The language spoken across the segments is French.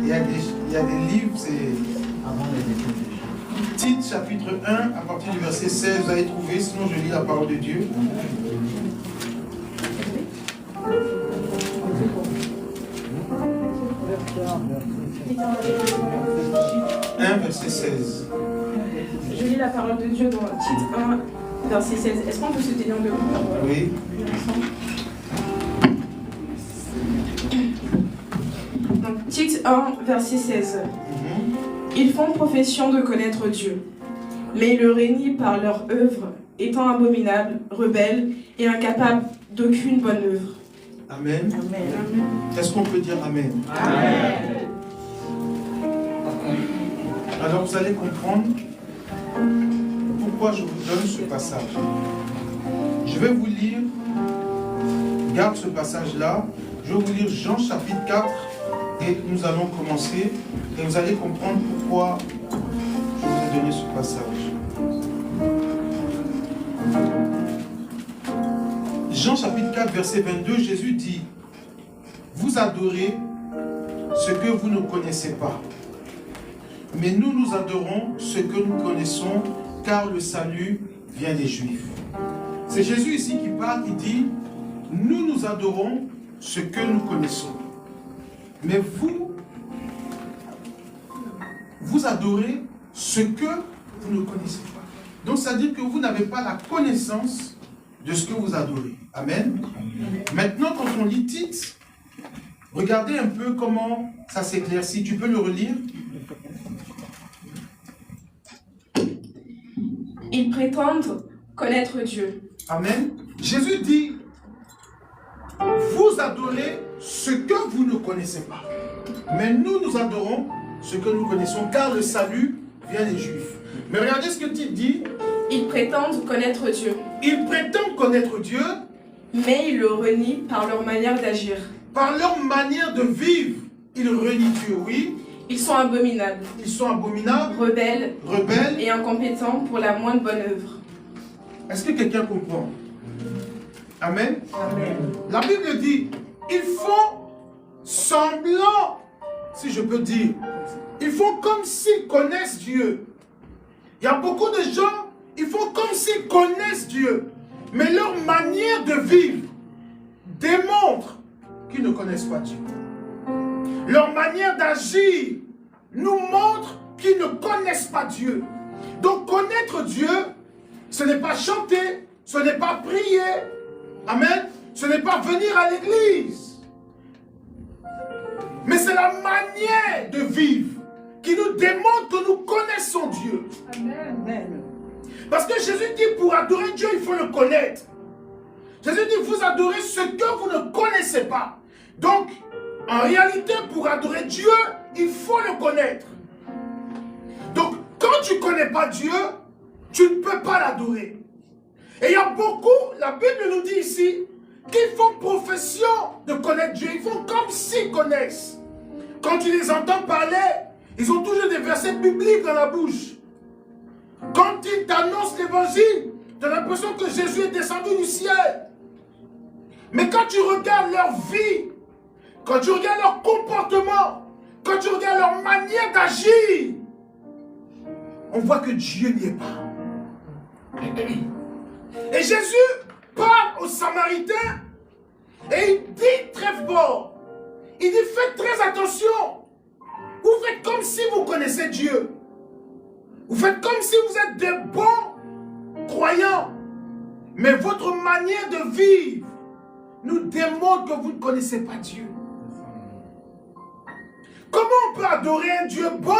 Il y a des livres, c'est Avant les études. Tite chapitre 1, à partir du verset 16, vous allez trouver, sinon je lis la parole de Dieu. Verset 16. Je lis la parole de Dieu dans Tite 1, verset 16. Est-ce qu'on peut se tenir debout? Oui. Donc, Tite 1, verset 16. Ils font profession de connaître Dieu, mais ils le renient par leur œuvre, étant abominables, rebelles et incapables d'aucune bonne œuvre. Amen. Amen. Est-ce qu'on peut dire Amen? Amen. Alors vous allez comprendre pourquoi je vous donne ce passage. Je vais vous lire, garde ce passage-là, je vais vous lire Jean chapitre 4 et nous allons commencer et vous allez comprendre pourquoi je vous ai donné ce passage. Jean chapitre 4 verset 22, Jésus dit: vous adorez ce que vous ne connaissez pas. Mais nous, nous adorons ce que nous connaissons, car le salut vient des Juifs. C'est Jésus ici qui parle, qui dit, nous, nous adorons ce que nous connaissons. Mais vous adorez ce que vous ne connaissez pas. Donc, ça veut dire que vous n'avez pas la connaissance de ce que vous adorez. Amen. Maintenant, quand on lit Tite, regardez un peu comment ça s'éclaircit. Tu peux le relire? Ils prétendent connaître Dieu. Amen. Jésus dit, vous adorez ce que vous ne connaissez pas. Mais nous, nous adorons ce que nous connaissons, car le salut vient des Juifs. Mais regardez ce que Tite dit. Ils prétendent connaître Dieu. Ils prétendent connaître Dieu. Mais ils le renient par leur manière d'agir. Par leur manière de vivre, ils renient Dieu, oui. Ils sont abominables. Ils sont abominables. Rebelles. Rebelles. Et incompétents pour la moindre bonne œuvre. Est-ce que quelqu'un comprend? Amen. Amen. La Bible dit, ils font semblant, si je peux dire, ils font comme s'ils connaissent Dieu. Il y a beaucoup de gens, ils font comme s'ils connaissent Dieu. Mais leur manière de vivre démontre qu'ils ne connaissent pas Dieu. Leur manière d'agir nous montre qu'ils ne connaissent pas Dieu. Donc connaître Dieu, ce n'est pas chanter, ce n'est pas prier, amen, ce n'est pas venir à l'église. Mais c'est la manière de vivre qui nous démontre que nous connaissons Dieu. Amen. Parce que Jésus dit, pour adorer Dieu, il faut le connaître. Jésus dit, vous adorez ce que vous ne connaissez pas. Donc, en réalité, pour adorer Dieu, il faut le connaître. Donc, quand tu ne connais pas Dieu, tu ne peux pas l'adorer. Et il y a beaucoup, la Bible nous dit ici, qu'ils font profession de connaître Dieu. Ils font comme s'ils connaissent. Quand tu les entends parler, ils ont toujours des versets bibliques dans la bouche. Quand ils t'annoncent l'évangile, tu as l'impression que Jésus est descendu du ciel. Mais quand tu regardes leur vie, quand tu regardes leur comportement, quand tu regardes leur manière d'agir, on voit que Dieu n'y est pas. Et Jésus parle aux Samaritains et il dit très fort, il dit faites très attention, vous faites comme si vous connaissez Dieu. Vous faites comme si vous êtes des bons croyants. Mais votre manière de vivre nous démontre que vous ne connaissez pas Dieu. Comment on peut adorer un Dieu bon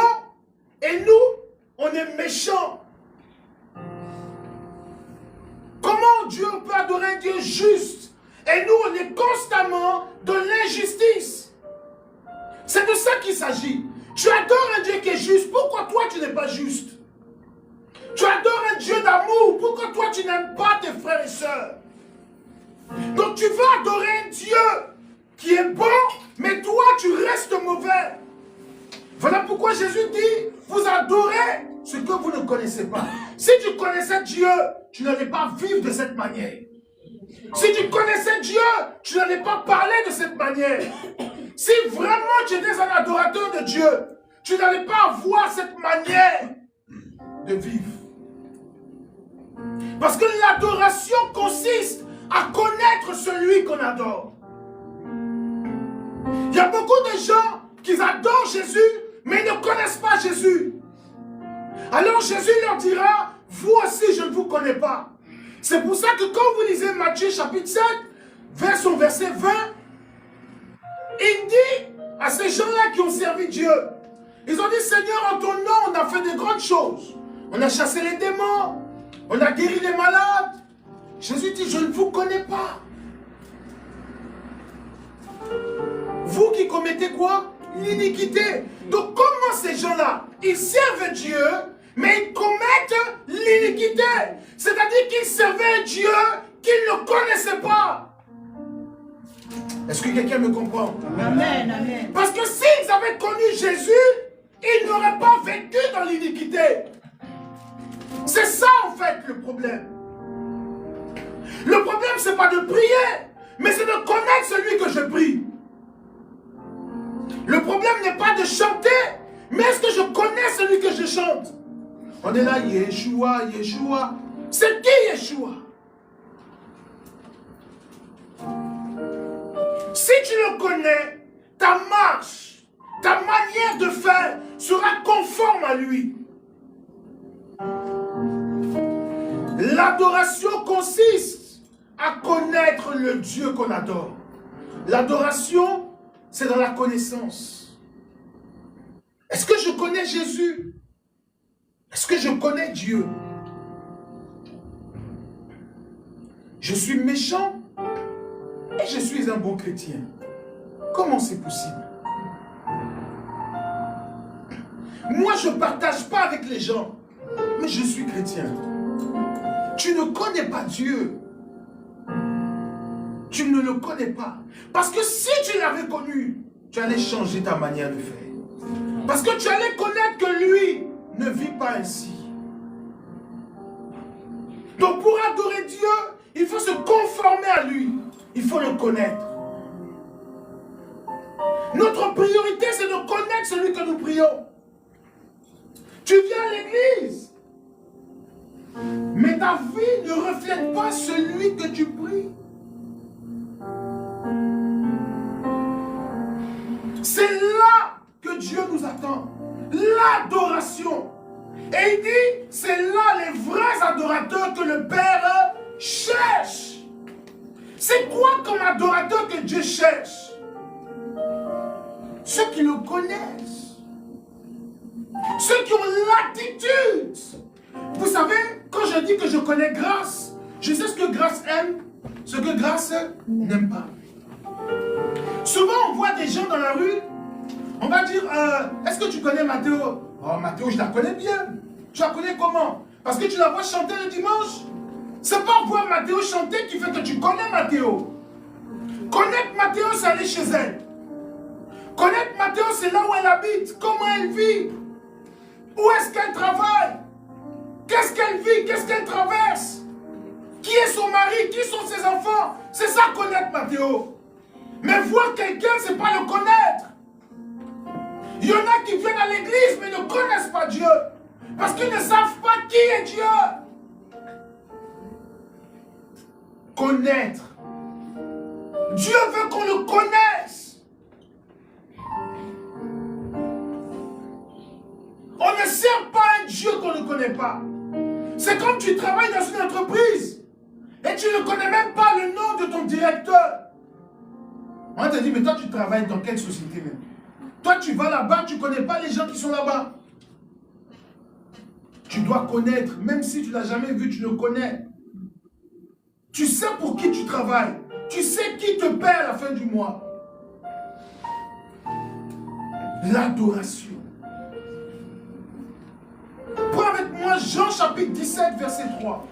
et nous, on est méchants? Comment Dieu peut adorer un Dieu juste et nous, on est constamment dans l'injustice? C'est de ça qu'il s'agit. Tu adores un Dieu qui est juste. Pourquoi toi, tu n'es pas juste? Tu adores un Dieu d'amour. Pourquoi toi, tu n'aimes pas tes frères et sœurs? Donc, tu veux adorer un Dieu qui est bon, mais toi, tu restes mauvais. Voilà pourquoi Jésus dit, vous adorez ce que vous ne connaissez pas. Si tu connaissais Dieu, tu n'allais pas vivre de cette manière. Si tu connaissais Dieu, tu n'allais pas parler de cette manière. Si vraiment tu étais un adorateur de Dieu, tu n'allais pas avoir cette manière de vivre. Parce que l'adoration consiste à connaître celui qu'on adore. Il y a beaucoup de gens qui adorent Jésus, mais ils ne connaissent pas Jésus. Alors Jésus leur dira, vous aussi je ne vous connais pas. C'est pour ça que quand vous lisez Matthieu chapitre 7, vers son verset 20, il dit à ces gens-là qui ont servi Dieu, ils ont dit, Seigneur, en ton nom, on a fait de grandes choses. On a chassé les démons, on a guéri les malades. Jésus dit, je ne vous connais pas. Vous qui commettez quoi? L'iniquité. Donc comment ces gens-là, ils servent Dieu, mais ils commettent l'iniquité. C'est-à-dire qu'ils servaient un Dieu qu'ils ne connaissaient pas. Est-ce que quelqu'un me comprend? Amen, amen. Parce que s'ils avaient connu Jésus, ils n'auraient pas vécu dans l'iniquité. C'est ça en fait le problème. Le problème, ce n'est pas de prier, mais c'est de connaître celui que je prie. Le problème n'est pas de chanter, mais est-ce que je connais celui que je chante? On est là, Yeshua, Yeshua. C'est qui Yeshua? Si tu le connais, ta marche, ta manière de faire sera conforme à lui. L'adoration consiste à connaître le Dieu qu'on adore. L'adoration, c'est dans la connaissance. Est-ce que je connais Jésus? Est-ce que je connais Dieu? Je suis méchant et je suis un bon chrétien. Comment c'est possible? Moi, je ne partage pas avec les gens, mais je suis chrétien. Tu ne connais pas Dieu. Tu ne le connais pas. Parce que si tu l'avais connu, tu allais changer ta manière de faire. Parce que tu allais connaître que lui ne vit pas ainsi. Donc pour adorer Dieu, il faut se conformer à lui. Il faut le connaître. Notre priorité, c'est de connaître celui que nous prions. Tu viens à l'église, mais ta vie ne reflète pas celui que tu pries. C'est là que Dieu nous attend. L'adoration. Et il dit, c'est là les vrais adorateurs que le Père cherche. C'est quoi comme adorateur que Dieu cherche? Ceux qui le connaissent. Ceux qui ont l'attitude. Vous savez, quand je dis que je connais grâce, je sais ce que grâce aime, ce que grâce n'aime pas. Souvent, on voit des gens dans la rue, on va dire, est-ce que tu connais Mathéo? Oh, Mathéo, je la connais bien. Tu la connais comment? Parce que tu la vois chanter le dimanche. C'est pas voir Mathéo chanter qui fait que tu connais Mathéo. Connaître Mathéo, c'est aller chez elle. Connaître Mathéo, c'est là où elle habite, comment elle vit. Où est-ce qu'elle travaille? Qu'est-ce qu'elle vit? Qu'est-ce qu'elle traverse? Qui est son mari? Qui sont ses enfants? C'est ça connaître Mathéo. Mais voir quelqu'un, c'est pas le connaître. Il y en a qui viennent à l'église mais ne connaissent pas Dieu. Parce qu'ils ne savent pas qui est Dieu. Connaître. Dieu veut qu'on le connaisse. On ne sert pas un Dieu qu'on ne connaît pas. C'est comme tu travailles dans une entreprise et tu ne connais même pas le nom de ton directeur. On te dit, mais toi tu travailles dans quelle société même? Toi tu vas là-bas, tu ne connais pas les gens qui sont là-bas. Tu dois connaître, même si tu ne l'as jamais vu, tu le connais. Tu sais pour qui tu travailles. Tu sais qui te paie à la fin du mois. L'adoration. Prends avec moi Jean chapitre 17, verset 3.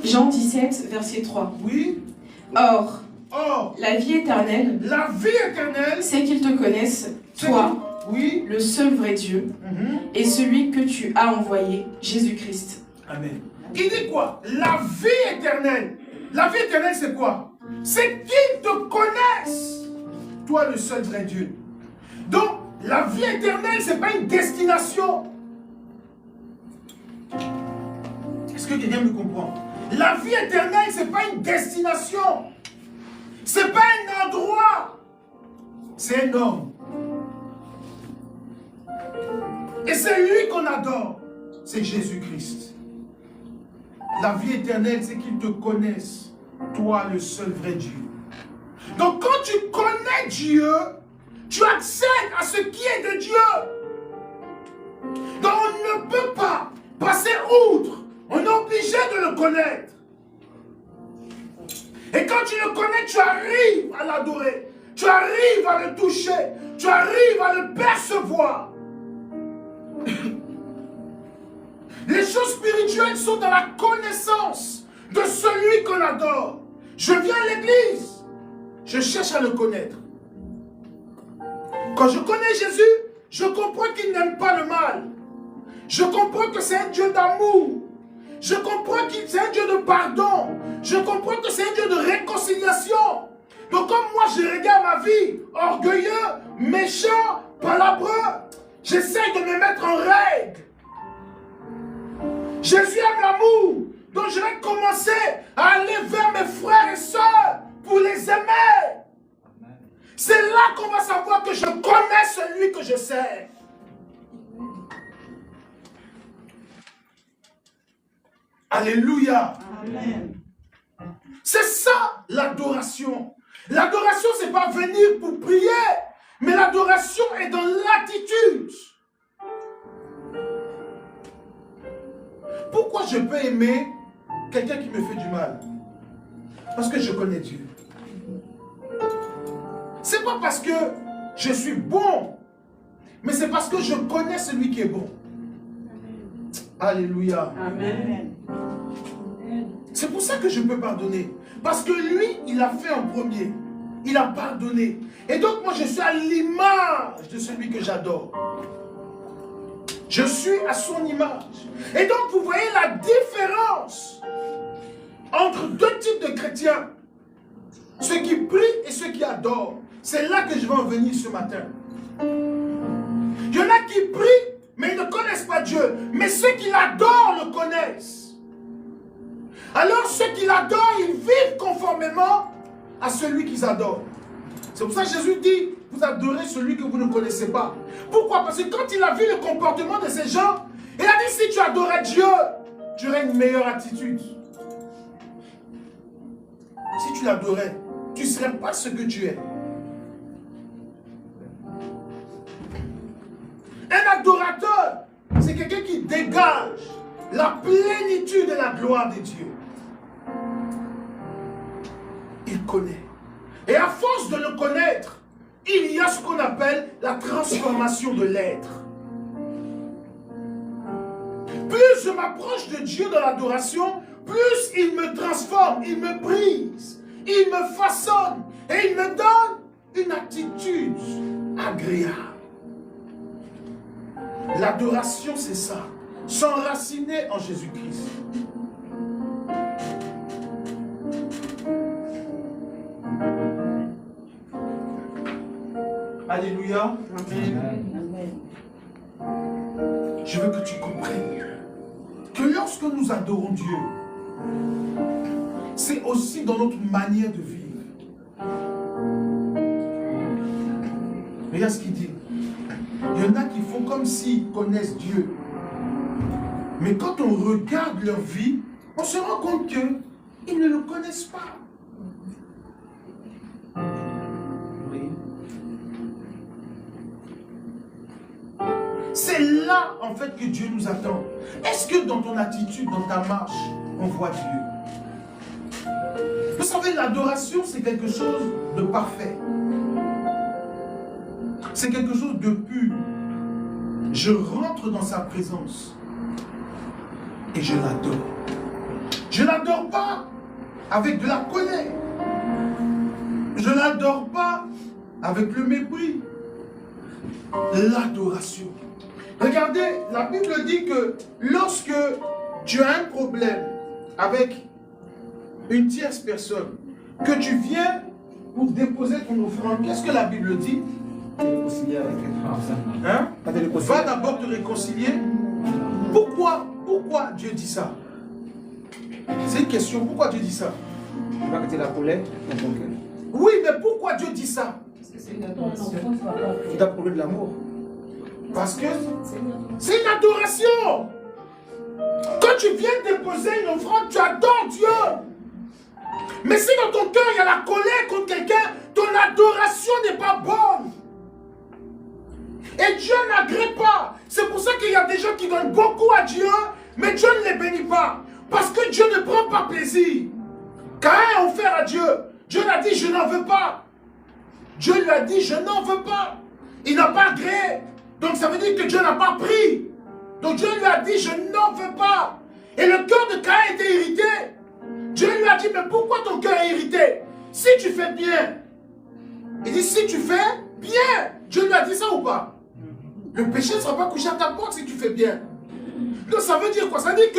Jean 17, verset 3. Oui. Or, Or, la vie éternelle, la vie éternelle, c'est qu'ils te connaissent, toi, oui, le seul vrai Dieu, et celui que tu as envoyé, Jésus-Christ. Amen. Il dit quoi? La vie éternelle. La vie éternelle, c'est quoi? C'est qu'ils te connaissent, toi le seul vrai Dieu. Donc, la vie éternelle, ce n'est pas une destination. Est-ce que quelqu'un me comprend? La vie éternelle, ce n'est pas une destination. Ce n'est pas un endroit. C'est un homme. Et c'est lui qu'on adore. C'est Jésus-Christ. La vie éternelle, c'est qu'ils te connaissent, toi le seul vrai Dieu. Donc quand tu connais Dieu, tu accèdes à ce qui est de Dieu. Donc on ne peut pas passer outre. On est obligé de le connaître. Et quand tu le connais, tu arrives à l'adorer. Tu arrives à le toucher. Tu arrives à le percevoir. Les choses spirituelles sont dans la connaissance de celui qu'on adore. Je viens à l'église. Je cherche à le connaître. Quand je connais Jésus, je comprends qu'il n'aime pas le mal. Je comprends que c'est un Dieu d'amour. Je comprends que c'est un Dieu de pardon. Je comprends que c'est un Dieu de réconciliation. Donc comme moi je regarde ma vie, orgueilleux, méchant, palabreux, j'essaie de me mettre en règle. Jésus aime l'amour. Donc je vais commencer à aller vers mes frères et sœurs pour les aimer. C'est là qu'on va savoir que je connais celui que je sers. Alléluia. Amen. C'est ça l'adoration. L'adoration, c'est pas venir pour prier, mais l'adoration est dans l'attitude. Pourquoi je peux aimer quelqu'un qui me fait du mal? Parce que je connais Dieu. C'est pas parce que je suis bon, mais c'est parce que je connais celui qui est bon. Alléluia. Amen. C'est pour ça que je peux pardonner. Parce que lui, il a fait en premier. Il a pardonné. Et donc moi, je suis à l'image de celui que j'adore. Je suis à son image. Et donc, vous voyez la différence entre deux types de chrétiens. Ceux qui prient et ceux qui adorent. C'est là que je vais en venir ce matin. Il y en a qui prient, mais ils ne connaissent pas Dieu. Mais ceux qui l'adorent le connaissent. Alors ceux qui l'adorent, ils vivent conformément à celui qu'ils adorent. C'est pour ça que Jésus dit, vous adorez celui que vous ne connaissez pas. Pourquoi? Parce que quand il a vu le comportement de ces gens, il a dit, si tu adorais Dieu, tu aurais une meilleure attitude. Si tu l'adorais, tu ne serais pas ce que tu es. Un adorateur, c'est quelqu'un qui dégage la plénitude et la gloire de Dieu. Il connaît. Et à force de le connaître, il y a ce qu'on appelle la transformation de l'être. Plus je m'approche de Dieu dans l'adoration, plus il me transforme, il me brise, il me façonne et il me donne une attitude agréable. L'adoration, c'est ça. S'enraciner en Jésus-Christ. Alléluia. Amen. Je veux que tu comprennes que lorsque nous adorons Dieu, c'est aussi dans notre manière de vivre. Regarde ce qu'il dit. Il y en a qui font comme s'ils connaissent Dieu. Mais quand on regarde leur vie, on se rend compte qu'ils ne le connaissent pas. C'est là, en fait, que Dieu nous attend. Est-ce que dans ton attitude, dans ta marche, on voit Dieu? Vous savez, l'adoration, c'est quelque chose de parfait. C'est quelque chose de pur. Je rentre dans sa présence et je l'adore. Je ne l'adore pas avec de la colère. Je ne l'adore pas avec le mépris. L'adoration. Regardez, la Bible dit que lorsque tu as un problème avec une tierce personne, que tu viens pour déposer ton offrande, qu'est-ce que la Bible dit? Te réconcilier avec elle. Hein? Pas te réconcilier. Va d'abord te réconcilier. Pourquoi Dieu dit ça? C'est une question. Pourquoi Dieu dit ça? Tu vas quitter la colère dans ton cœur. Oui, mais pourquoi Dieu dit ça? Tu dois prouver de l'amour. Parce que c'est une adoration. Quand tu viens déposer une offrande, tu adores Dieu. Mais si dans ton cœur il y a la colère contre quelqu'un, ton adoration n'est pas bonne. Et Dieu n'agrée pas. C'est pour ça qu'il y a des gens qui donnent beaucoup à Dieu, mais Dieu ne les bénit pas. Parce que Dieu ne prend pas plaisir. Caïn a offert à Dieu. Dieu l'a dit, je n'en veux pas. Dieu lui a dit, je n'en veux pas. Il n'a pas agréé. Donc ça veut dire que Dieu n'a pas pris. Donc Dieu lui a dit, je n'en veux pas. Et le cœur de Caïn était irrité. Dieu lui a dit, mais pourquoi ton cœur est irrité? Si tu fais bien. Il dit, si tu fais bien. Dieu lui a dit ça ou pas? Le péché ne sera pas couché à ta porte si tu fais bien. Donc ça veut dire quoi? Ça veut dire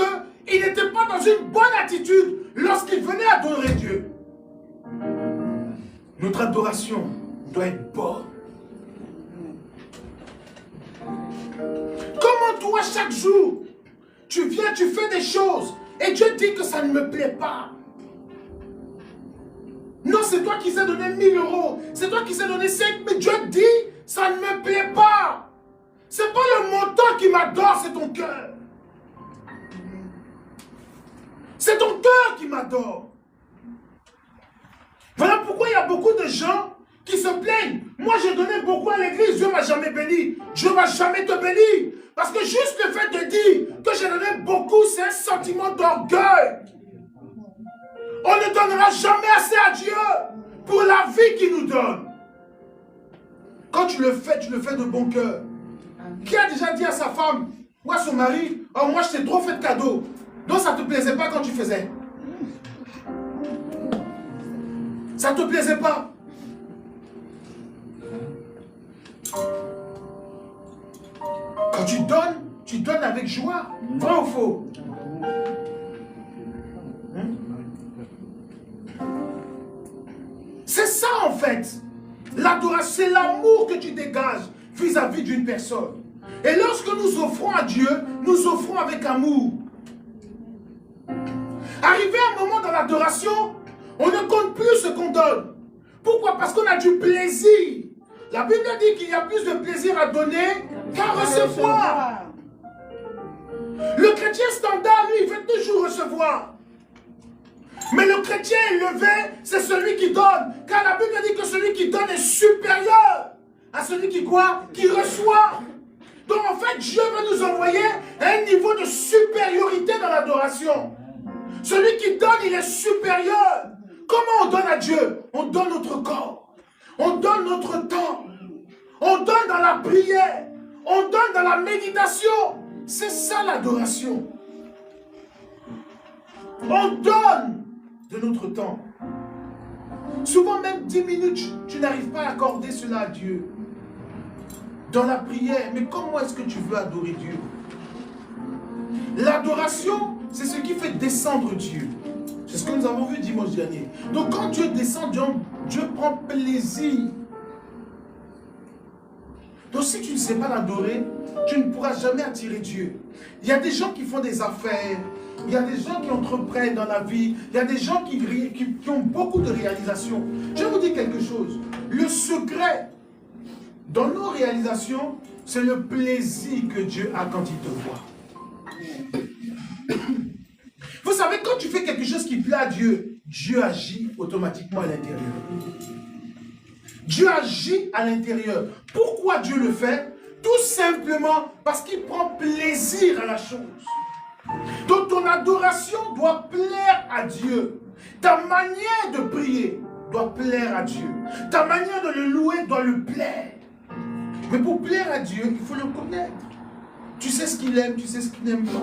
qu'il n'était pas dans une bonne attitude lorsqu'il venait adorer Dieu. Notre adoration doit être bonne. Comment toi, chaque jour, tu viens, tu fais des choses et Dieu dit que ça ne me plaît pas? Non, c'est toi qui s'est donné 1000 euros. C'est toi qui s'est donné 5 000. Mais Dieu dit, ça ne me plaît pas. C'est pas le montant qui m'adore, c'est ton cœur. C'est ton cœur qui m'adore. Voilà pourquoi il y a beaucoup de gens qui se plaignent. Moi, j'ai donné beaucoup à l'église, Dieu ne m'a jamais béni. Dieu ne va jamais te bénir. Parce que juste le fait de dire que j'ai donné beaucoup, c'est un sentiment d'orgueil. On ne donnera jamais assez à Dieu pour la vie qu'il nous donne. Quand tu le fais de bon cœur. Qui a déjà dit à sa femme ou à son mari, oh moi je t'ai trop fait de cadeaux, donc ça ne te plaisait pas quand tu faisais? Ça ne te plaisait pas? Quand tu donnes avec joie. Vrai ou faux? C'est ça en fait. L'adoration, c'est l'amour que tu dégages vis-à-vis d'une personne. Et lorsque nous offrons à Dieu, nous offrons avec amour. Arrivé à un moment dans l'adoration, on ne compte plus ce qu'on donne. Pourquoi? Parce qu'on a du plaisir. La Bible dit qu'il y a plus de plaisir à donner qu'à recevoir. Le chrétien standard, lui, il veut toujours recevoir. Mais le chrétien élevé, c'est celui qui donne. Car la Bible dit que celui qui donne est supérieur à celui qui quoi? Qui reçoit. Donc en fait, Dieu veut nous envoyer à un niveau de supériorité dans l'adoration. Celui qui donne, il est supérieur. Comment on donne à Dieu? On donne notre corps. On donne notre temps. On donne dans la prière. On donne dans la méditation. C'est ça l'adoration. On donne de notre temps. Souvent même 10 minutes, tu n'arrives pas à accorder cela à Dieu. Dans la prière, mais comment est-ce que tu veux adorer Dieu? L'adoration, c'est ce qui fait descendre Dieu. C'est ce que nous avons vu dimanche dernier. Donc quand Dieu descend, Dieu prend plaisir. Donc si tu ne sais pas l'adorer, tu ne pourras jamais attirer Dieu. Il y a des gens qui font des affaires, il y a des gens qui entreprennent dans la vie, il y a des gens qui ont beaucoup de réalisations. Je vais vous dire quelque chose. Le secret dans nos réalisations, c'est le plaisir que Dieu a quand il te voit. Vous savez, quand tu fais quelque chose qui plaît à Dieu, Dieu agit automatiquement à l'intérieur. Dieu agit à l'intérieur. Pourquoi Dieu le fait? Tout simplement parce qu'il prend plaisir à la chose. Donc ton adoration doit plaire à Dieu. Ta manière de prier doit plaire à Dieu. Ta manière de le louer doit le plaire. Mais pour plaire à Dieu, il faut le connaître. Tu sais ce qu'il aime, tu sais ce qu'il n'aime pas.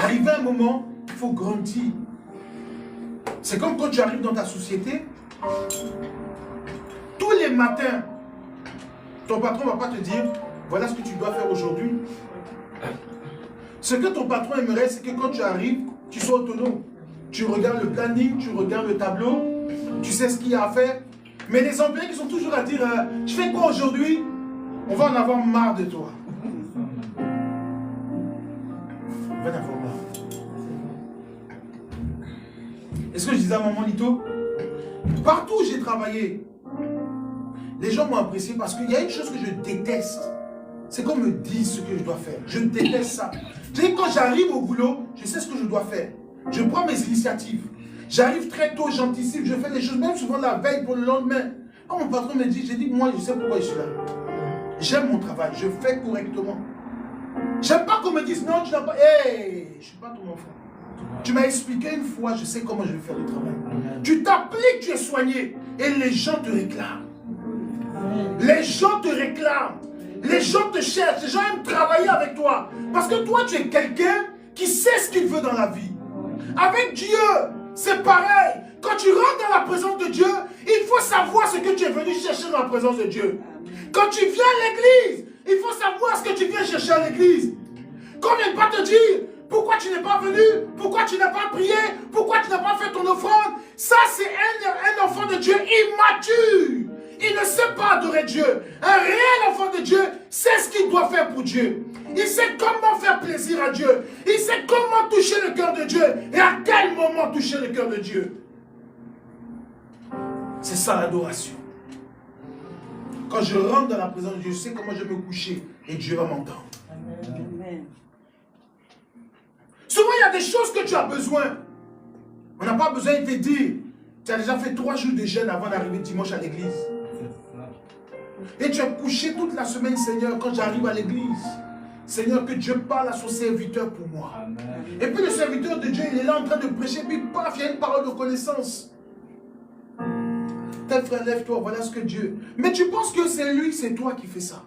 Arrivé à un moment, il faut grandir. C'est comme quand tu arrives dans ta société. Tous les matins, Ton patron ne va pas te dire, voilà ce que tu dois faire aujourd'hui. Ce que ton patron aimerait, c'est que quand tu arrives, tu sois autonome. Tu regardes le planning, tu regardes le tableau, tu sais ce qu'il y a à faire. Mais les employés qui sont toujours à dire, je fais quoi aujourd'hui? On va en avoir marre de toi. On va en avoir marre. Est-ce que je disais à maman Lito? Partout où j'ai travaillé, les gens m'ont apprécié parce qu'il y a une chose que je déteste. C'est qu'on me dise ce que je dois faire. Je déteste ça. Je dis, quand j'arrive au boulot, je sais ce que je dois faire. Je prends mes initiatives. J'arrive très tôt, j'anticipe, je fais les choses, même souvent la veille pour le lendemain. Quand mon patron me dit, j'ai dit, moi je sais pourquoi je suis là. J'aime mon travail, je fais correctement. J'aime pas qu'on me dise, non, tu n'as pas... Hey, je ne suis pas ton enfant. Tu m'as expliqué une fois, je sais comment je vais faire le travail. Tu t'appliques, tu es soigné. Et les gens te réclament. Les gens te réclament. Les gens te cherchent. Les gens aiment travailler avec toi. Parce que toi, tu es quelqu'un qui sait ce qu'il veut dans la vie. Avec Dieu, c'est pareil. Quand tu rentres dans la présence de Dieu, il faut savoir ce que tu es venu chercher dans la présence de Dieu. Quand tu viens à l'église, il faut savoir ce que tu viens chercher à l'église. Qu'on ne vienne pas te dire pourquoi tu n'es pas venu, pourquoi tu n'as pas prié, pourquoi tu n'as pas fait ton offrande. Ça, c'est un enfant de Dieu immature. Il ne sait pas adorer Dieu. Un réel enfant de Dieu sait ce qu'il doit faire pour Dieu. Il sait comment faire plaisir à Dieu. Il sait comment toucher le cœur de Dieu. Et à quel moment toucher le cœur de Dieu. C'est ça l'adoration. Quand je rentre dans la présence de Dieu, je sais comment je vais me coucher. Et Dieu va m'entendre. Amen. Souvent, il y a des choses que tu as besoin. On n'a pas besoin de te dire. Tu as déjà fait 3 jours de jeûne avant d'arriver dimanche à l'église. Et tu as couché toute la semaine, Seigneur, quand j'arrive à l'église. Seigneur, que Dieu parle à son serviteur pour moi. Amen. Et puis le serviteur de Dieu, il est là en train de prêcher, puis paf, il y a une parole de connaissance. Tel frère, lève-toi, voilà ce que Dieu... Mais tu penses que c'est lui, c'est toi qui fais ça.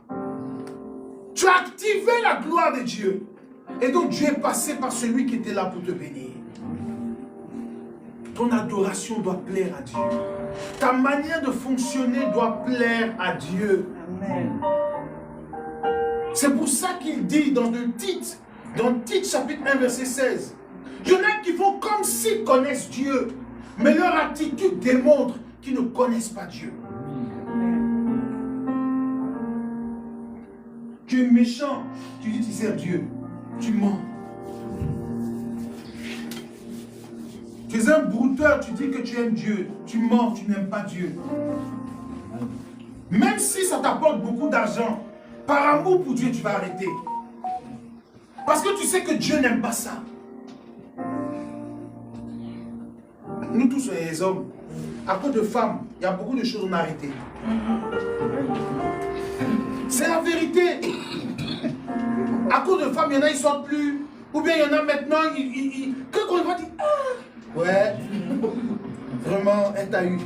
Tu as activé la gloire de Dieu. Et donc Dieu est passé par celui qui était là pour te bénir. Ton adoration doit plaire à Dieu. Ta manière de fonctionner doit plaire à Dieu. Amen. C'est pour ça qu'il dit dans Tite chapitre 1 verset 16. Il y en a qui font comme s'ils connaissent Dieu. Mais leur attitude démontre qu'ils ne connaissent pas Dieu. Tu es méchant, tu dis que tu sers Dieu. Tu mens. Tu es un brouteur, tu dis que tu aimes Dieu. Tu mens, tu n'aimes pas Dieu. Même si ça t'apporte beaucoup d'argent, par amour pour Dieu, tu vas arrêter. Parce que tu sais que Dieu n'aime pas ça. Nous tous, les hommes, à cause de femmes, il y a beaucoup de choses qu'on a arrêtées. C'est la vérité. À cause de femmes, il y en a, ils ne sortent plus. Ou bien il y en a maintenant, que qu'on va dire, ah, ouais, vraiment, elle t'a eu.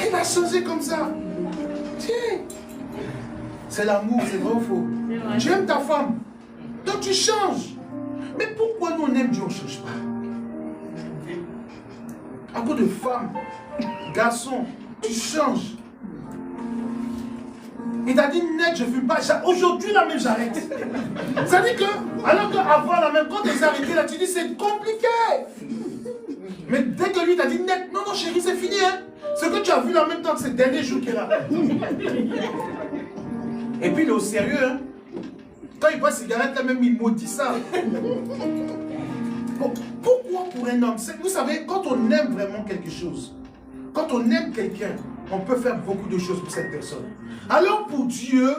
Elle a changé comme ça. Tiens, c'est l'amour, c'est vrai ou faux? Tu aimes ta femme, donc tu changes. Mais pourquoi nous on aime Dieu, on ne change pas? À cause de femmes, garçons, tu changes. Il t'a dit net, je ne fume pas. Aujourd'hui, là même, j'arrête. Ça dit que, alors qu'avant, là même, quand tu es arrêté, là, tu dis c'est compliqué. Mais dès que lui t'a dit net, non, non, chérie, c'est fini. Hein. Ce que tu as vu là en même temps, c'est le dernier jour qu'il est là. Et puis, il est au sérieux. Hein. Quand il voit cigarette, là même, il maudit ça. Bon, pourquoi pour un homme? Vous savez, quand on aime vraiment quelque chose, quand on aime quelqu'un, on peut faire beaucoup de choses pour cette personne. Alors pour Dieu,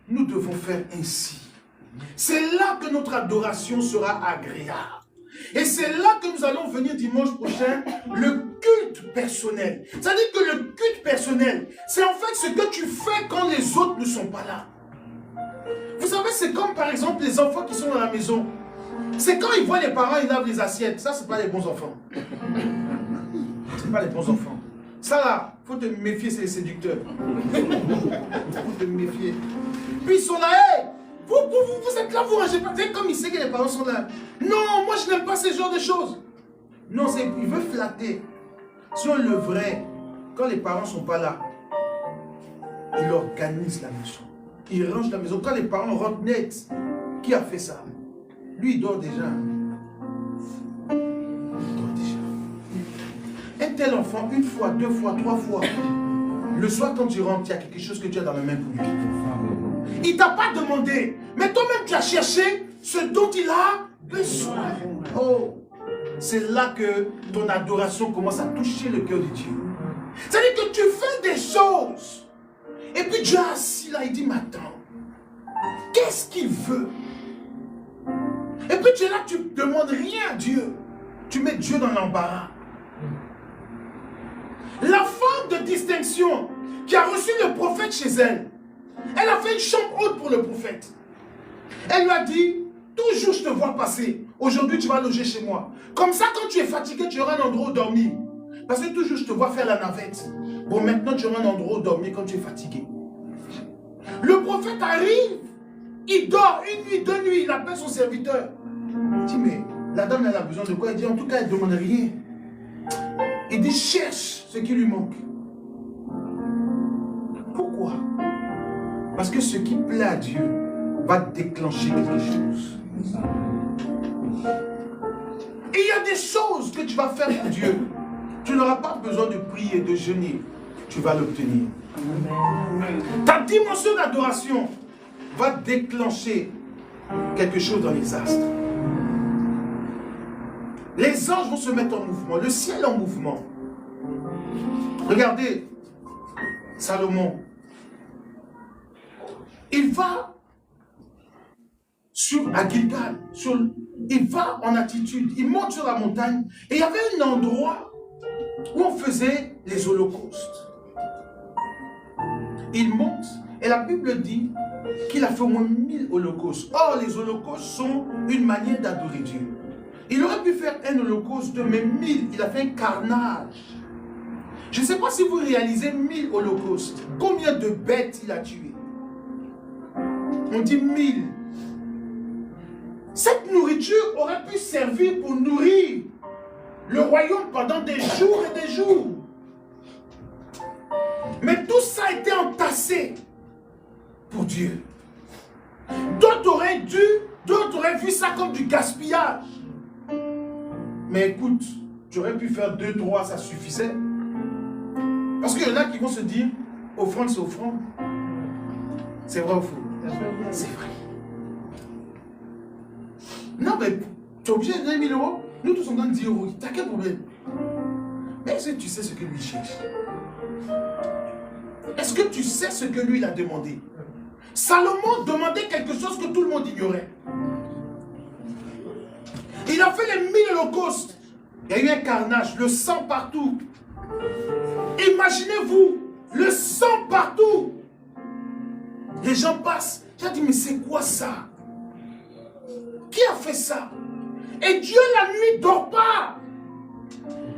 nous devons faire ainsi. C'est là que notre adoration sera agréable. Et c'est là que nous allons venir dimanche prochain, le culte personnel. C'est-à-dire que le culte personnel, c'est en fait ce que tu fais quand les autres ne sont pas là. Vous savez, c'est comme par exemple les enfants qui sont dans la maison. C'est quand ils voient les parents, ils lavent les assiettes. Ça, c'est pas les bons enfants. C'est pas les bons enfants. Ça là, il faut te méfier, c'est les séducteurs. Il faut te méfier. Puis ils sont là, hey, vous êtes là, vous rangez pas. C'est comme il sait que les parents sont là. Non, moi je n'aime pas ce genre de choses. Non, il veut flatter. Sur le vrai, quand les parents ne sont pas là, il organise la maison. Il range la maison. Quand les parents rentrent net, qui a fait ça? Lui, il dort déjà. Il dort déjà. Un tel enfant, une fois, deux fois, trois fois, le soir quand tu rentres, il y a quelque chose que tu as dans la main pour lui. Il ne t'a pas demandé, mais toi-même tu as cherché ce dont il a besoin. Oh, c'est là que ton adoration commence à toucher le cœur de Dieu. C'est-à-dire que tu fais des choses. Et puis Dieu est assis là, il dit, mais attends, qu'est-ce qu'il veut? Et puis tu es là, tu ne demandes rien à Dieu. Tu mets Dieu dans l'embarras. La femme de distinction qui a reçu le prophète chez elle, elle a fait une chambre haute pour le prophète. Elle lui a dit, toujours je te vois passer. Aujourd'hui tu vas loger chez moi. Comme ça quand tu es fatigué, tu auras un endroit où dormir. Parce que toujours je te vois faire la navette. Bon, maintenant tu auras un endroit où dormir quand tu es fatigué. Le prophète arrive, il dort une nuit, deux nuits, il appelle son serviteur. Il dit, mais la dame elle a besoin de quoi? Il dit, en tout cas elle ne demande rien. Il dit, cherche ce qui lui manque. Pourquoi? Parce que ce qui plaît à Dieu va déclencher quelque chose. Et il y a des choses que tu vas faire pour Dieu. Tu n'auras pas besoin de prier, de jeûner. Tu vas l'obtenir. Ta dimension d'adoration va déclencher quelque chose dans les astres. Les anges vont se mettre en mouvement. Le ciel en mouvement. Regardez, Salomon. Il va à Gilgal, il va en attitude, il monte sur la montagne et il y avait un endroit où on faisait les holocaustes. Il monte et la Bible dit qu'il a fait au moins 1000 holocaustes. Or, les holocaustes sont une manière d'adorer Dieu. Il aurait pu faire un holocauste de même 1000, il a fait un carnage. Je ne sais pas si vous réalisez 1000 holocaustes. Combien de bêtes il a tuées? On dit 1000. Cette nourriture aurait pu servir pour nourrir le royaume pendant des jours et des jours. Mais tout ça a été entassé pour Dieu. D'autres auraient d'autres auraient vu ça comme du gaspillage. Mais écoute, tu aurais pu faire 2, 3, ça suffisait. Parce qu'il y en a qui vont se dire, offrande c'est offrande. C'est vrai ou faux? C'est vrai. Non, mais tu es obligé de donner 1000 euros. Nous tous on donne 10 euros. T'as quel problème? Mais est-ce que tu sais ce que lui cherche? Est-ce que tu sais ce que lui il a demandé? Salomon demandait quelque chose que tout le monde ignorait. Il a fait les 1000 holocaustes. Il y a eu un carnage, le sang partout. Imaginez-vous, le sang partout. Les gens passent. J'ai dit, mais c'est quoi ça? Qui a fait ça? Et Dieu la nuit ne dort pas.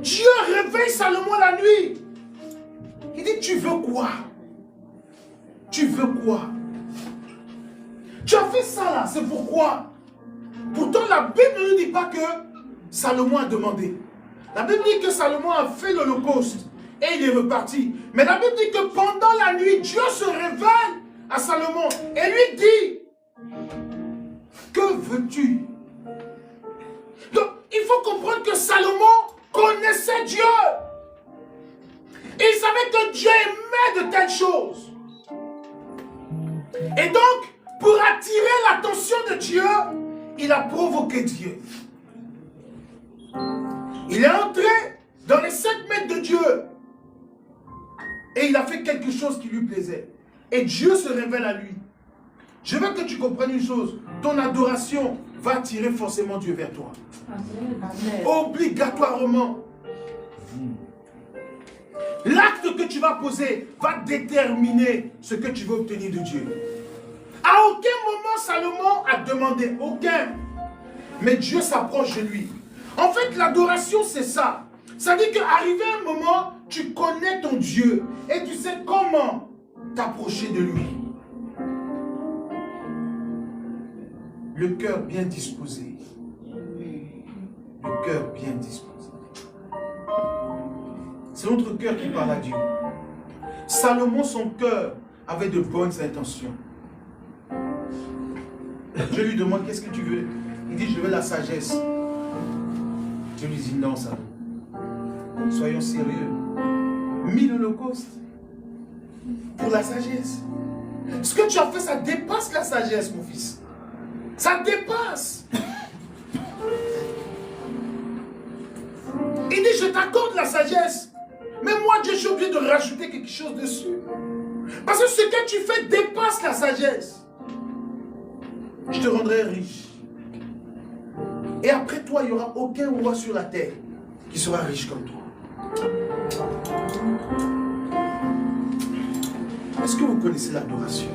Dieu réveille Salomon la nuit. Il dit, tu veux quoi? Tu veux quoi? Tu as fait ça là, c'est pourquoi? Pourtant la Bible ne nous dit pas que Salomon a demandé. La Bible dit que Salomon a fait l'holocauste et il est reparti. Mais la Bible dit que pendant la nuit, Dieu se révèle à Salomon et lui dit, que veux-tu? Donc il faut comprendre que Salomon connaissait Dieu. Et il savait que Dieu aimait de telles choses. Et donc, pour attirer l'attention de Dieu, il a provoqué Dieu. Il est entré dans les 5 mètres de Dieu. Et il a fait quelque chose qui lui plaisait. Et Dieu se révèle à lui. Je veux que tu comprennes une chose. Ton adoration va attirer forcément Dieu vers toi. Amen. Obligatoirement. L'acte que tu vas poser va déterminer ce que tu veux obtenir de Dieu. À aucun moment Salomon a demandé, aucun. Mais Dieu s'approche de lui. En fait, l'adoration, c'est ça. Ça dit qu'arrivé un moment, tu connais ton Dieu et tu sais comment t'approcher de lui. Le cœur bien disposé. Le cœur bien disposé. C'est notre cœur qui parle à Dieu. Salomon, son cœur avec de bonnes intentions. Je lui demande, qu'est-ce que tu veux? Il dit, je veux la sagesse. Je lui dis, non, ça. Soyons sérieux. 1000 holocaustes pour la sagesse. Ce que tu as fait, ça dépasse la sagesse, mon fils. Ça dépasse. Il dit, je t'accorde la sagesse. Mais moi, Dieu, je suis obligé de rajouter quelque chose dessus. Parce que ce que tu fais dépasse la sagesse. Je te rendrai riche. Et après toi, il n'y aura aucun roi sur la terre qui sera riche comme toi. Est-ce que vous connaissez l'adoration?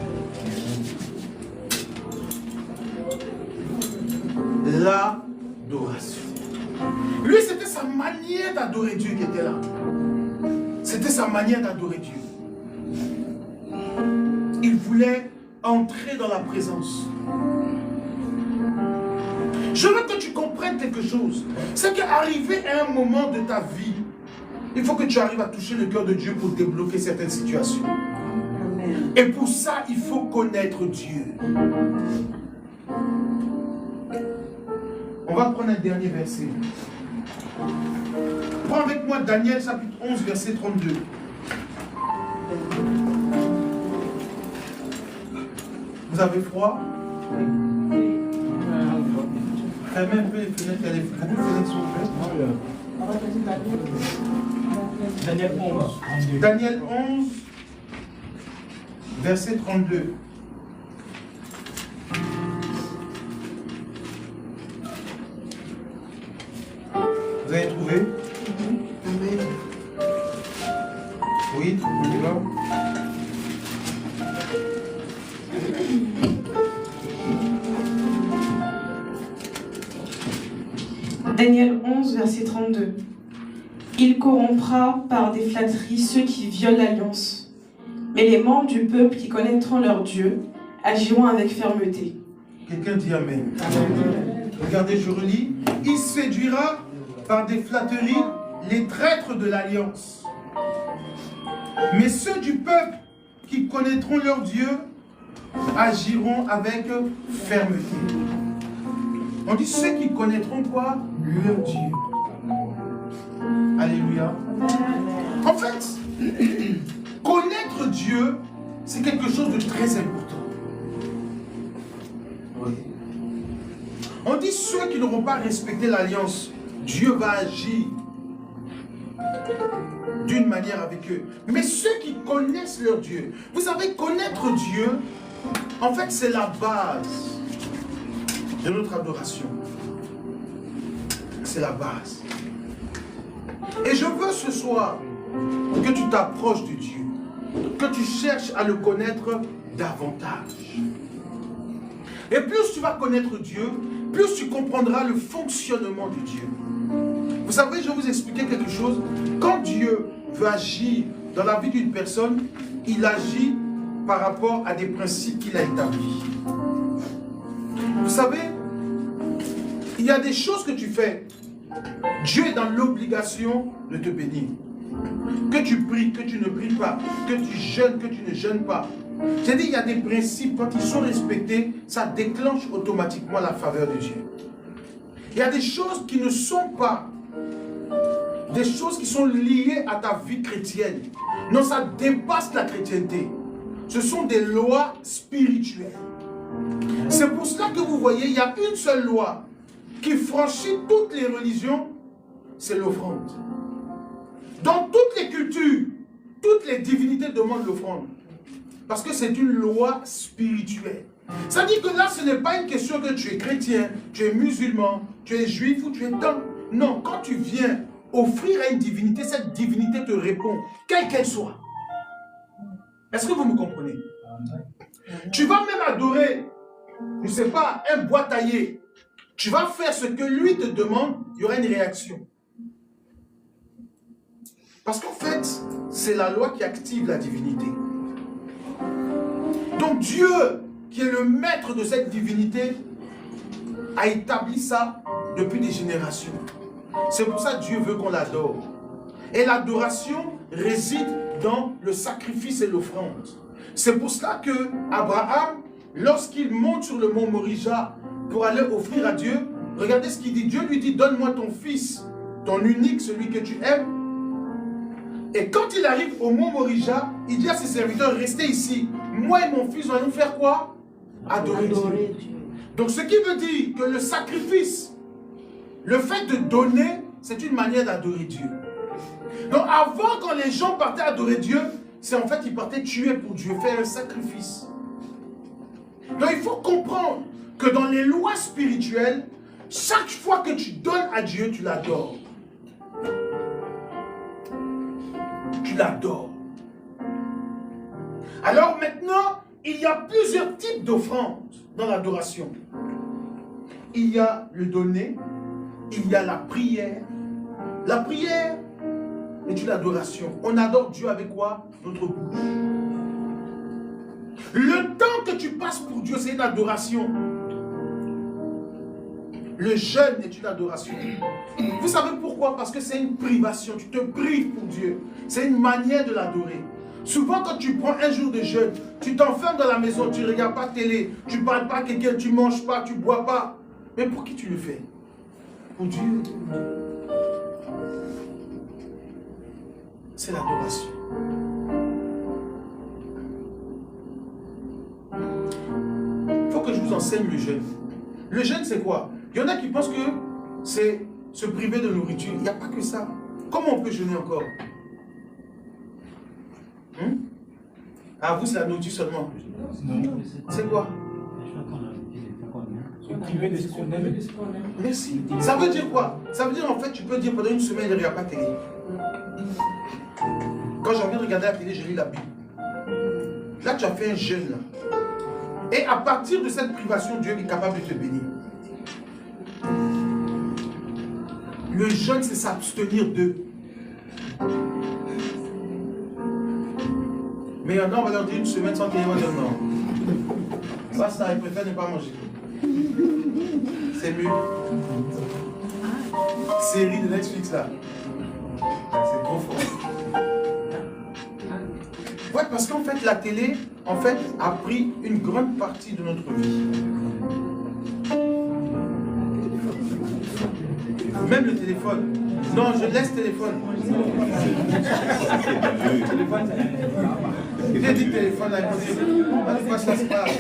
L'adoration. Lui, c'était sa manière d'adorer Dieu qui était là. C'était sa manière d'adorer Dieu. Il voulait entrer dans la présence. Je veux que tu comprennes quelque chose. C'est qu'arrivé à un moment de ta vie, il faut que tu arrives à toucher le cœur de Dieu pour débloquer certaines situations. Amen. Et pour ça, il faut connaître Dieu. On va prendre un dernier verset. Prends avec moi Daniel chapitre 11, verset 32. Vous avez froid? Fermez un peu les fenêtres, il y a beaucoup de fenêtres sont ouvertes. Daniel 11. Daniel 11, verset 32. Vous avez trouvé? Oui, on y va. Daniel 11, verset 32. Il corrompra par des flatteries ceux qui violent l'alliance. Mais les membres du peuple qui connaîtront leur Dieu agiront avec fermeté. Quelqu'un dit Amen. Amen. Regardez, je relis. Il séduira par des flatteries les traîtres de l'alliance. Mais ceux du peuple qui connaîtront leur Dieu agiront avec fermeté. On dit ceux qui connaîtront quoi? Leur Dieu. Alléluia. En fait, connaître Dieu, c'est quelque chose de très important. Oui. On dit ceux qui n'auront pas respecté l'alliance, Dieu va agir d'une manière avec eux. Mais ceux qui connaissent leur Dieu, vous savez, connaître Dieu, en fait, c'est la base de notre adoration. C'est la base. Et je veux ce soir que tu t'approches de Dieu, que tu cherches à le connaître davantage. Et plus tu vas connaître Dieu, plus tu comprendras le fonctionnement de Dieu. Vous savez, je vais vous expliquer quelque chose. Quand Dieu veut agir dans la vie d'une personne, il agit par rapport à des principes qu'il a établis. Vous savez, il y a des choses que tu fais. Dieu est dans l'obligation de te bénir. Que tu pries, que tu ne pries pas, que tu jeûnes, que tu ne jeûnes pas. J'ai dit, il y a des principes, quand ils sont respectés, ça déclenche automatiquement la faveur de Dieu. Il y a des choses qui ne sont pas des choses qui sont liées à ta vie chrétienne. Non, ça dépasse la chrétienté. Ce sont des lois spirituelles. C'est pour cela que vous voyez, il y a une seule loi qui franchit toutes les religions, c'est l'offrande. Dans toutes les cultures, toutes les divinités demandent l'offrande. Parce que c'est une loi spirituelle. Ça dit que là, ce n'est pas une question que tu es chrétien, tu es musulman, tu es juif ou tu es dans. Non, quand tu viens offrir à une divinité, cette divinité te répond, quelle qu'elle soit. Est-ce que vous me comprenez? Tu vas même adorer, je ne sais pas, un bois taillé. Tu vas faire ce que lui te demande, il y aura une réaction. Parce qu'en fait, c'est la loi qui active la divinité. Donc Dieu, qui est le maître de cette divinité, a établi ça depuis des générations. C'est pour ça que Dieu veut qu'on l'adore. Et l'adoration réside dans le sacrifice et l'offrande. C'est pour cela que Abraham, lorsqu'il monte sur le mont Morija pour aller offrir à Dieu, regardez ce qu'il dit. Dieu lui dit, donne-moi ton fils, ton unique, celui que tu aimes. Et quand il arrive au mont Morija, il dit à ses serviteurs, restez ici. Moi et mon fils, nous allons faire quoi? Adorer Dieu. Donc ce qui veut dire que le sacrifice, le fait de donner, c'est une manière d'adorer Dieu. Donc avant, quand les gens partaient adorer Dieu, c'est en fait ils partaient tuer pour Dieu, faire un sacrifice. Donc il faut comprendre que dans les lois spirituelles, chaque fois que tu donnes à Dieu, tu l'adores. Tu l'adores. Alors maintenant, il y a plusieurs types d'offrandes dans l'adoration. Il y a le donner, il y a la prière. La prière est une adoration. On adore Dieu avec quoi? Notre bouche. Le temps que tu passes pour Dieu, c'est une adoration. Le jeûne est une adoration. Vous savez pourquoi? Parce que c'est une privation. Tu te prives pour Dieu. C'est une manière de l'adorer. Souvent, quand tu prends un jour de jeûne, tu t'enfermes dans la maison, tu ne regardes pas télé, tu ne parles pas à quelqu'un, tu ne manges pas, tu ne bois pas. Mais pour qui tu le fais? Pour Dieu. C'est l'adoration. Il faut que je vous enseigne le jeûne. Le jeûne, c'est quoi? Il y en a qui pensent que c'est se priver de nourriture. Il n'y a pas que ça. Comment on peut jeûner encore? Ah, vous, c'est la nourriture seulement. C'est quoi? Merci. Ça veut dire quoi? Ça veut dire en fait, tu peux dire pendant une semaine, il n'y a pas de télé. Quand j'ai envie de regarder la télé, je lis la Bible. Là, tu as fait un jeûne. Là. Et à partir de cette privation, Dieu est capable de te bénir. Le jeûne, c'est s'abstenir de. Mais il y en a, on va leur dire une semaine sans télé, on va dire non. Ça, ils préfèrent ne pas manger. C'est mieux. Série de Netflix là. C'est trop fort. Ouais, parce qu'en fait, la télé, en fait, a pris une grande partie de notre vie. Même le téléphone. Non, je laisse téléphone. Il a dit téléphone, là, ça se passe.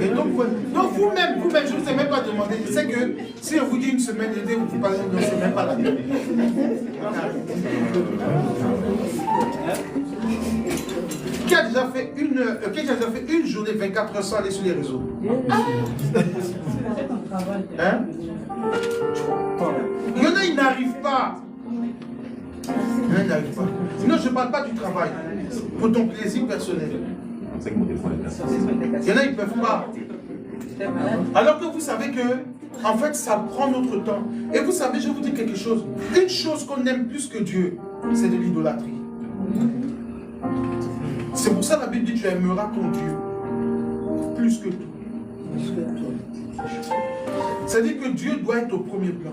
Et donc vous-même, je ne vous ai même pas demandé. Je sais que si on vous dit une semaine, vous ne parlez même pas là. Qui a déjà fait une journée 24 heures sans aller sur les réseaux? Hein? Il y en a, ils n'arrivent pas. Sinon, je ne parle pas du travail. Pour ton plaisir personnel. Il y en a, ils ne peuvent pas. Alors que vous savez que, en fait, ça prend notre temps. Et vous savez, je vous dis quelque chose. Une chose qu'on aime plus que Dieu, c'est de l'idolâtrie. C'est pour ça que la Bible dit, tu aimeras ton Dieu plus que tout. C'est-à-dire que Dieu doit être au premier plan.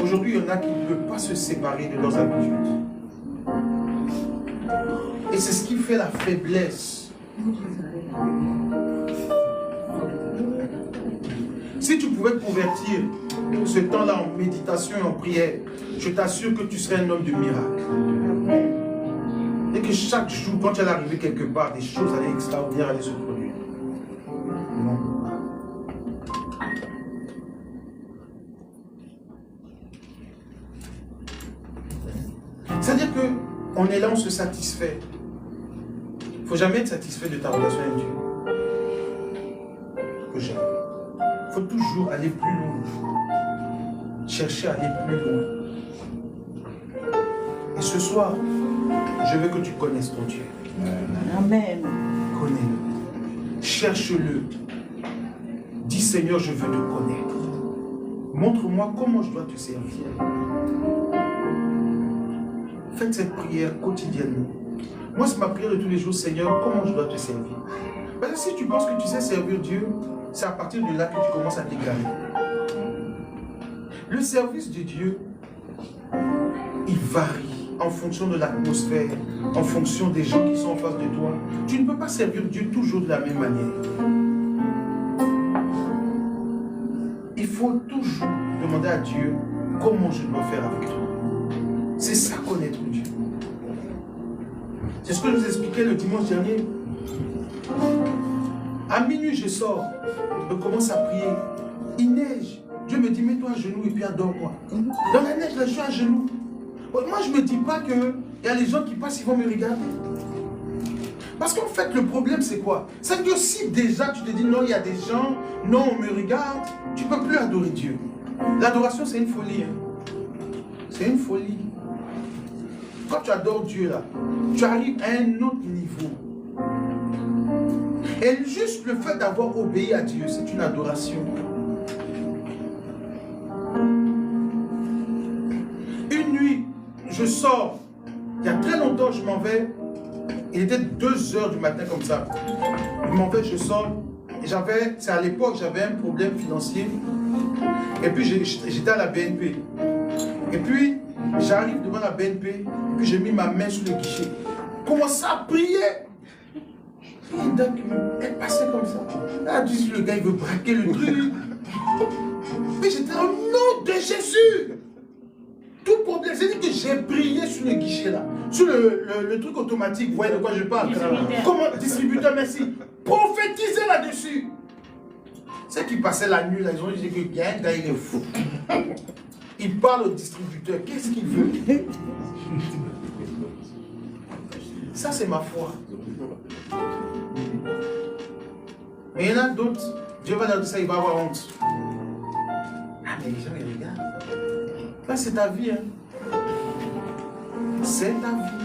Aujourd'hui, il y en a qui ne peuvent pas se séparer de leurs habitudes. Et c'est ce qui fait la faiblesse. Si tu pouvais te convertir ce temps-là en méditation et en prière, je t'assure que tu serais un homme de miracle. Et que chaque jour, quand tu allais arriver quelque part, des choses allaient extraordinaires allaient se produire. Non. C'est-à-dire qu'on est là, on se satisfait. Il ne faut jamais être satisfait de ta relation avec Dieu. Il faut jamais. Il faut toujours aller plus loin. Chercher à aller plus loin. Et ce soir, je veux que tu connaisses ton Dieu. Amen. Connais-le. Cherche-le. Dis Seigneur, je veux te connaître. Montre-moi comment je dois te servir. Faites cette prière quotidiennement. Moi, c'est ma prière de tous les jours. Seigneur, comment je dois te servir? Parce que si tu penses que tu sais servir Dieu, c'est à partir de là que tu commences à t'égarer. Le service de Dieu il varie en fonction de l'atmosphère, en fonction des gens qui sont en face de toi. Tu ne peux pas servir Dieu toujours de la même manière. Il faut toujours demander à Dieu comment je dois faire avec toi. C'est ça, connaître Dieu. C'est ce que je vous expliquais le dimanche dernier. À minuit, je sors, je commence à prier. Il neige. Dieu me dit, mets-toi à genoux et puis adore-moi. Dans la neige, là, je suis à genoux. Moi, je ne me dis pas qu'il y a les gens qui passent, ils vont me regarder. Parce qu'en fait, le problème, c'est quoi? C'est que si déjà tu te dis, non, il y a des gens, non, on me regarde, tu ne peux plus adorer Dieu. L'adoration, c'est une folie. Hein. C'est une folie. Quand tu adores Dieu, là, tu arrives à un autre niveau. Et juste le fait d'avoir obéi à Dieu, c'est une adoration. Une nuit, je sors. Il y a très longtemps, je m'en vais. Il était 2h du matin comme ça. Je m'en vais, je sors. C'est à l'époque, j'avais un problème financier. Et puis, j'étais à la BNP. Et puis, j'arrive devant la BNP. Et puis, j'ai mis ma main sur le guichet. Commence à prier. Une dame qui est passée comme ça. Elle a dit, le gars, il veut braquer le truc. Mais j'étais au nom de Jésus. Tout problème, c'est-à-dire que j'ai prié sur le guichet là. Sur le truc automatique, vous voyez de quoi je parle? Comment, distributeur, merci. Prophétisez là-dessus. Ceux qui passaient la nuit là, ils ont dit que il y a un gars, il est fou. Il parle au distributeur, qu'est-ce qu'il veut? Ça, c'est ma foi. Mais il y en a d'autres, Dieu va leur dire ça, il va avoir honte. Ah, mais les gens, ils regardent. Là, c'est ta vie. Hein. C'est ta vie.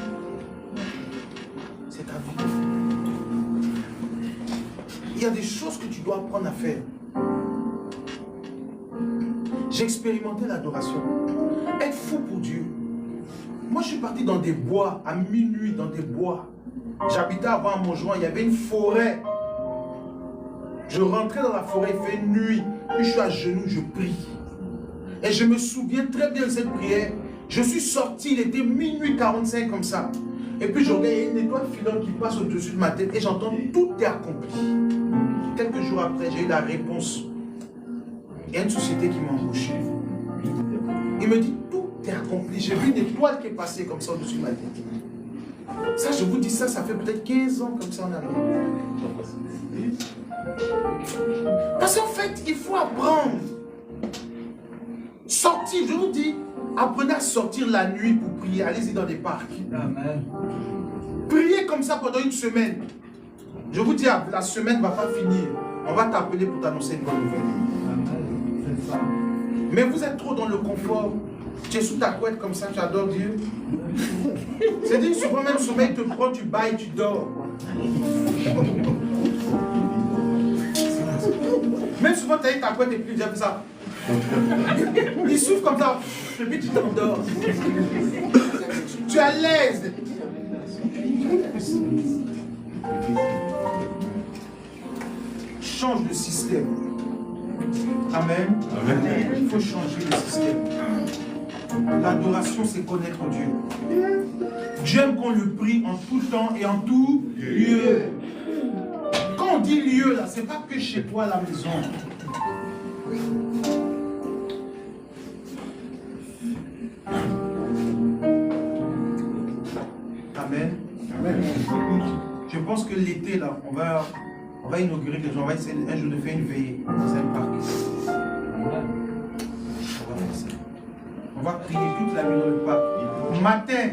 C'est ta vie. Il y a des choses que tu dois apprendre à faire. J'ai expérimenté l'adoration. Être fou pour Dieu. Moi, je suis parti dans des bois, à minuit, dans des bois. J'habitais avant à Montjoie, il y avait une forêt. Je rentrais dans la forêt, il fait nuit. Puis je suis à genoux, je prie. Et je me souviens très bien de cette prière. Je suis sorti, il était minuit 45 comme ça. Et puis je regarde, il y a une étoile filante qui passe au-dessus de ma tête et j'entends tout est accompli. Quelques jours après, j'ai eu la réponse. Il y a une société qui m'a embauché. Il me dit, tout est accompli. J'ai vu une étoile qui est passée comme ça au-dessus de ma tête. Ça, je vous dis ça, ça fait peut-être 15 ans comme ça en Amérique. Parce qu'en fait, il faut apprendre. Sortir, je vous dis, apprenez à sortir la nuit pour prier. Allez-y dans des parcs. Amen. Priez comme ça pendant une semaine. Je vous dis, la semaine ne va pas finir. On va t'appeler pour t'annoncer une bonne nouvelle. Amen. Mais vous êtes trop dans le confort. Tu es sous ta couette comme ça, tu adores Dieu. C'est-à-dire, souvent même le sommeil te prend, tu bailles, tu dors. Même souvent, tu as ta couette et puis tu as fait ça. Il souffle comme ça, et puis tu t'endors. Tu es à l'aise. Change de système. Amen. Amen. Il faut changer le système. L'adoration, c'est connaître Dieu. Dieu aime qu'on le prie en tout temps et en tout lieu. Quand on dit lieu, là, c'est pas que chez toi à la maison. Amen. Amen. Je pense que l'été, là, on va inaugurer quelque chose. On va essayer un jour de faire une veillée dans un parc. On va faire ça. On va prier toute la nuit dans le parc. Matin,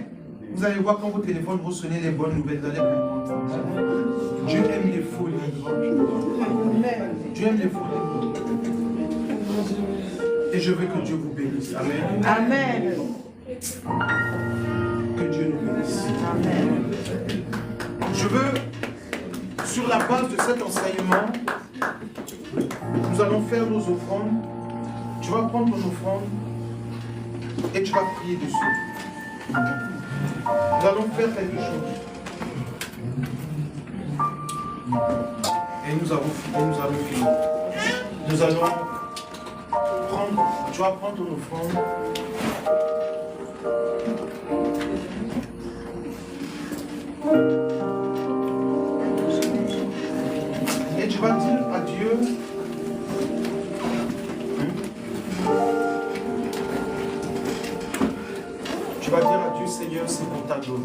vous allez voir quand vos téléphones vont sonner les bonnes nouvelles. Vous allez comprendre. Dieu aime les folies. Dieu aime les folies. Et je veux que Dieu vous bénisse. Amen. Amen. Que Dieu nous bénisse. Amen. Je veux, sur la base de cet enseignement, nous allons faire nos offrandes. Tu vas prendre ton offrande et tu vas prier dessus. Nous allons faire quelque chose. Et nous allons finir. Nous allons prendre, tu vas prendre ton offrande Et tu vas dire à Dieu, tu vas dire à Dieu, Seigneur, c'est pour t'adorer.